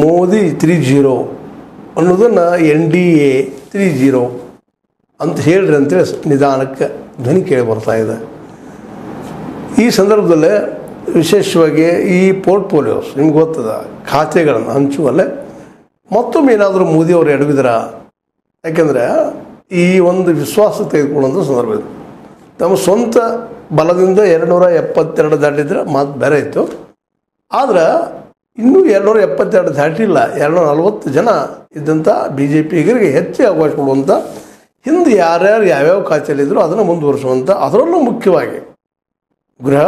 ಮೋದಿ 3-0 ಅನ್ನೋದನ್ನು NDA 3-0 ಅಂತ ಹೇಳ್ರಿ ಅಂತೇಳಿ ನಿಧಾನಕ್ಕೆ ಧ್ವನಿ ಕೇಳಿ ಬರ್ತಾ ಇದೆ. ಈ ಸಂದರ್ಭದಲ್ಲೇ ವಿಶೇಷವಾಗಿ ಈ ಪೋರ್ಟ್ಫೋಲಿಯೋಸ್ ನಿಮ್ಗೆ ಗೊತ್ತದ ಖಾತೆಗಳನ್ನು ಹಂಚುವಲ್ಲೇ ಮತ್ತೊಮ್ಮೆ ಏನಾದರೂ ಮೋದಿಯವರು ಎಡವಿದ್ರ, ಯಾಕೆಂದರೆ ಈ ಒಂದು ವಿಶ್ವಾಸ ತೆಗೆದುಕೊಳ್ಳುವಂಥ ಸಂದರ್ಭ ಇದು. ತಮ್ಮ ಸ್ವಂತ ಬಲದಿಂದ 272 ದಾಟಿದ್ರೆ ಮಾತು ಬೇರೆ ಇತ್ತು. ಆದ್ರೆ ಇನ್ನೂ 272 ದಾಟಿಲ್ಲ. 240 ಜನ ಇದ್ದಂಥ BJPಗರಿಗೆ ಹೆಚ್ಚಿಗೆ ಅವಕಾಶ ಕೊಡುವಂಥ, ಹಿಂದೆ ಯಾರ್ಯಾರು ಯಾವ್ಯಾವ ಖಾತೆಯಲ್ಲಿದ್ದರೂ ಅದನ್ನು ಮುಂದುವರಿಸುವಂಥ, ಅದರಲ್ಲೂ ಮುಖ್ಯವಾಗಿ ಗೃಹ,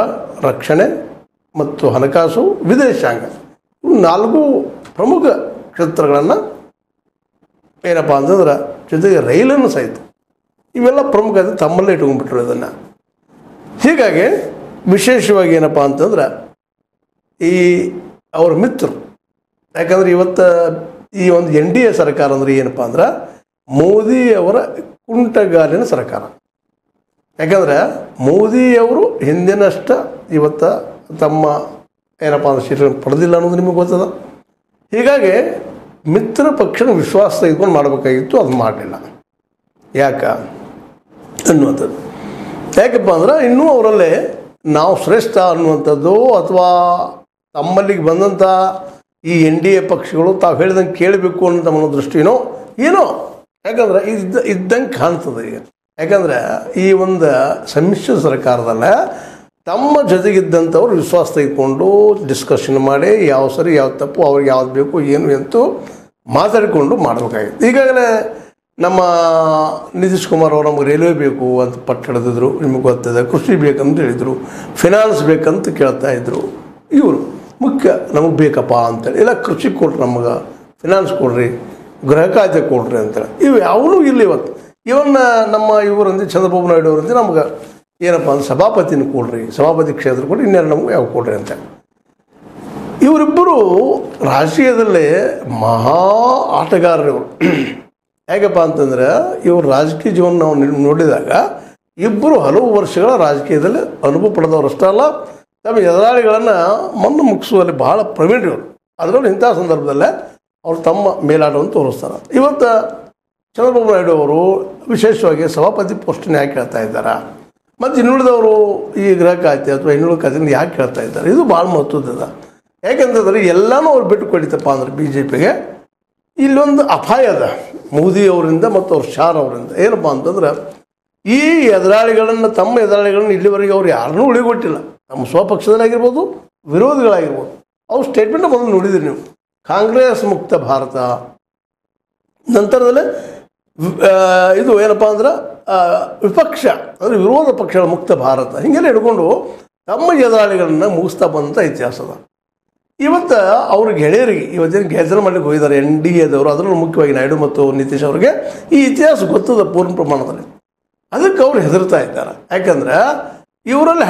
ರಕ್ಷಣೆ ಮತ್ತು ಹಣಕಾಸು, ವಿದೇಶಾಂಗ, 4 ಪ್ರಮುಖ ಕ್ಷೇತ್ರಗಳನ್ನು ಏನಪ್ಪ ಅಂತಂದ್ರೆ ಜೊತೆಗೆ ರೈಲನ್ನು ಸಹಿತ ಇವೆಲ್ಲ ಪ್ರಮುಖ ತಮ್ಮಲ್ಲೇ ಇಟ್ಕೊಂಡ್ಬಿಟ್ರು ಇದನ್ನು. ಹೀಗಾಗಿ ವಿಶೇಷವಾಗಿ ಏನಪ್ಪ ಅಂತಂದ್ರೆ ಈ ಅವ್ರ ಮಿತ್ರರು, ಯಾಕಂದ್ರೆ ಇವತ್ತು ಈ ಒಂದು NDA ಸರ್ಕಾರ ಅಂದರೆ ಏನಪ್ಪ ಅಂದ್ರೆ ಮೋದಿಯವರ ಕುಂಟಗಾಲಿನ ಸರ್ಕಾರ. ಯಾಕಂದರೆ ಮೋದಿಯವರು ಹಿಂದಿನಷ್ಟ ಇವತ್ತು ತಮ್ಮ ಏನಪ್ಪ ಅಂದ್ರೆ ಸೀಟನ್ನು ಪಡೆದಿಲ್ಲ ಅನ್ನೋದು ನಿಮಗೆ ಗೊತ್ತದ. ಹೀಗಾಗಿ ಮಿತ್ರ ಪಕ್ಷನ ವಿಶ್ವಾಸ ತೆಗೆದುಕೊಂಡು ಮಾಡಬೇಕಾಗಿತ್ತು, ಅದು ಮಾಡಲಿಲ್ಲ. ಯಾಕೆ ಅನ್ನುವಂಥದ್ದು. ಯಾಕಪ್ಪ ಅಂದ್ರೆ ಇನ್ನೂ ಅವರಲ್ಲೇ ನಾವು ಶ್ರೇಷ್ಠ ಅನ್ನುವಂಥದ್ದು, ಅಥವಾ ತಮ್ಮಲ್ಲಿಗೆ ಬಂದಂಥ ಈ NDA ಪಕ್ಷಗಳು ತಾವು ಹೇಳಿದಂಗೆ ಕೇಳಬೇಕು ಅನ್ನೋ ಅನ್ನೋ ದೃಷ್ಟಿನೋ ಏನೋ, ಯಾಕಂದ್ರೆ ಇದ್ದಂಗೆ ಕಾಣ್ತದೆ ಈಗ. ಯಾಕಂದರೆ ಈ ಒಂದು ಸಮ್ಮಿಶ್ರ ಸರ್ಕಾರದಲ್ಲೇ ತಮ್ಮ ಜೊತೆಗಿದ್ದಂಥವ್ರು ವಿಶ್ವಾಸ ತೆಗೆದುಕೊಂಡು ಡಿಸ್ಕಷನ್ ಮಾಡಿ ಯಾವ ಸರಿ ಯಾವ ತಪ್ಪು ಅವ್ರಿಗೆ ಯಾವ್ದು ಬೇಕು ಏನು ಎಂತೂ ಮಾತಾಡಿಕೊಂಡು ಮಾಡಬೇಕಾಗಿತ್ತು. ಈಗಾಗಲೇ ನಮ್ಮ ನಿತೀಶ್ ಕುಮಾರ್ ಅವರು ನಮಗೆ ರೈಲ್ವೆ ಬೇಕು ಅಂತ ಪಟ್ಟು ಹಿಡಿದಿದ್ರು, ನಿಮಗೆ ಗೊತ್ತಿದೆ. ಕೃಷಿ ಬೇಕಂತ ಹೇಳಿದರು, ಫಿನಾನ್ಸ್ ಬೇಕಂತ ಕೇಳ್ತಾ ಇದ್ರು. ಇವರು ಮುಖ್ಯ ನಮಗೆ ಬೇಕಪ್ಪ ಅಂತೇಳಿ, ಇಲ್ಲ ಕೃಷಿ ಕೊಡ್ರಿ, ನಮಗೆ ಫಿನಾನ್ಸ್ ಕೊಡ್ರಿ, ಗೃಹ ಖಾತೆ ಕೊಡ್ರಿ ಅಂತೇಳಿ. ಇವು ಯಾವೂ ಇಲ್ಲ ಇವತ್ತು. ಇವನ್ನ ನಮ್ಮ ಇವರಂದ್ರೆ ಚಂದ್ರಬಾಬು ನಾಯ್ಡು ಅವರಂತೆ ನಮ್ಗೆ ಏನಪ್ಪ ಅಂದ್ರೆ ಸಭಾಪತಿನ ಕೊಡ್ರಿ, ಸಭಾಪತಿ ಕ್ಷೇತ್ರ ಕೊಡ್ರಿ, ಇನ್ನೇನು ನಮ್ಗೆ ಯಾವ ಕೊಡ್ರಿ ಅಂತ. ಇವರಿಬ್ಬರು ರಾಜಕೀಯದಲ್ಲೇ ಮಹಾ ಆಟಗಾರರು. ಹೇಗಪ್ಪ ಅಂತಂದ್ರೆ ಇವರು ರಾಜಕೀಯ ಜೀವನ ನಾವು ನೋಡಿದಾಗ ಇಬ್ಬರು ಹಲವು ವರ್ಷಗಳ ರಾಜಕೀಯದಲ್ಲಿ ಅನುಭವ ಪಡೆದವರಷ್ಟೇ ಅಲ್ಲ, ತಮ್ಮ ಎದುರಾಳಿಗಳನ್ನು ಮಣ್ಣು ಮುಗಿಸುವಲ್ಲಿ ಬಹಳ ಪ್ರವೀಣರು. ಅದರಲ್ಲೂ ಇಂಥ ಸಂದರ್ಭದಲ್ಲೇ ಅವರು ತಮ್ಮ ಮೇಲಾಟವನ್ನು ತೋರಿಸ್ತಾರೆ. ಇವತ್ತು ಚಂದ್ರಬಾಬು ನಾಯ್ಡು ಅವರು ವಿಶೇಷವಾಗಿ ಸಭಾಪತಿ ಪೋಸ್ಟನ್ನು ಯಾಕೆ ಕೇಳ್ತಾ ಇದ್ದಾರೆ, ಮತ್ತು ಇನ್ನುಳಿದವರು ಈ ಗೃಹ ಖಾತೆ ಅಥವಾ ಇನ್ನುಳಿದ ಖಾತೆಯನ್ನು ಯಾಕೆ ಕೇಳ್ತಾ ಇದ್ದಾರೆ, ಇದು ಭಾಳ ಮಹತ್ವದ. ಯಾಕೆಂತಂದ್ರೆ ಎಲ್ಲನೂ ಅವ್ರು ಬಿಟ್ಟು ಕೊಡಿತಪ್ಪ ಅಂದ್ರೆ BJPಗೆ ಇಲ್ಲೊಂದು ಅಪಾಯ ಅದ ಮೋದಿ ಅವರಿಂದ ಮತ್ತು ಅವ್ರ ಶಾರ್ ಅವರಿಂದ. ಏನಪ್ಪ ಅಂತಂದ್ರೆ ಈ ಎದುರಾಳಿಗಳನ್ನು, ತಮ್ಮ ಎದುರಾಳಿಗಳನ್ನು ಇಲ್ಲಿವರೆಗೆ ಅವ್ರು ಯಾರನ್ನೂ ಉಳಿಗೊಟ್ಟಿಲ್ಲ. ನಮ್ಮ ಸ್ವಪಕ್ಷದಲ್ಲಾಗಿರ್ಬೋದು, ವಿರೋಧಿಗಳಾಗಿರ್ಬೋದು, ಅವ್ರು ಸ್ಟೇಟ್ಮೆಂಟ್ ಮೊದಲು ನೋಡಿದ್ರಿ ನೀವು. ಕಾಂಗ್ರೆಸ್ ಮುಕ್ತ ಭಾರತ, ನಂತರದಲ್ಲಿ ಇದು ಏನಪ್ಪ ಅಂದ್ರೆ ವಿಪಕ್ಷ ಅಂದರೆ ವಿರೋಧ ಪಕ್ಷಗಳ ಮುಕ್ತ ಭಾರತ, ಹೀಗೆಲ್ಲ ಹಿಡ್ಕೊಂಡು ತಮ್ಮ ಎದುರಾಳಿಗಳನ್ನು ಮುಗಿಸ್ತಾ ಬಂದಂಥ ಇತಿಹಾಸದ. ಇವತ್ತು ಅವ್ರ ಗೆಳೆಯರಿಗೆ ಇವತ್ತಿನ ಗೆಜರ್ ಮಾಡಲಿಕ್ಕೆ ಹೋಗಿದ್ದಾರೆ NDAದವರು, ಅದರಲ್ಲೂ ಮುಖ್ಯವಾಗಿ ನಾಯ್ಡು ಮತ್ತು ನಿತೀಶ್ ಅವರಿಗೆ ಈ ಇತಿಹಾಸ ಗೊತ್ತದ ಪೂರ್ಣ ಪ್ರಮಾಣದಲ್ಲಿ. ಅದಕ್ಕೆ ಅವ್ರು ಹೆದರ್ತಾ ಇದ್ದಾರೆ. ಯಾಕಂದ್ರೆ ಇವರಲ್ಲಿ